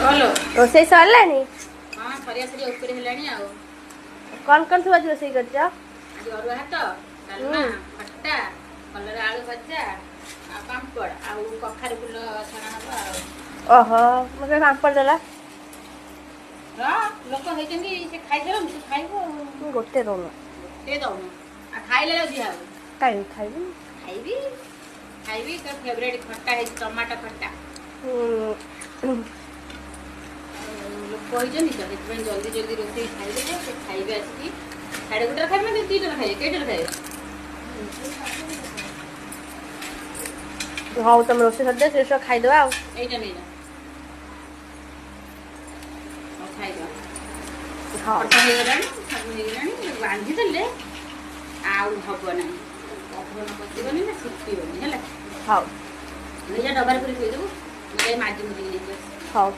रोसई सरलानी हाँ सरिया सरिया ऊपर हेलानी आ कौन कौन सब आज रोसई करछ आज अरुआ भात डालमा खट्टा कलर आलू भजा आ पांपड़ आ कखारू फुल छणा हबा ओहो मके पापड़ देला लोक होइछन्ती से खाइ देलम तू खाइबो तू गोटे दौन ते दउन आ खाइले लो दिया काई खाइबी खाइबी खाइबी तो फेवरेट खट्टा है टमाटर खट्टा लोक होइछन्ती तो ସେଥିପାଇଁ जल्दी जल्दी रोटी खाइबे से खाइबे आसी साढ़े गोटे खाइबे ना दी जन खाइबे केटे खाइबे हाँ तुम रोसे सद्य से खाईदे एटा नहीं जा खाइबा हाँ बांधी देले आउ हब ना पवन पशिबनी ना सुखिबनी है हाँ डबार पूरी थोड़ी देबू माजी मुझे हाँ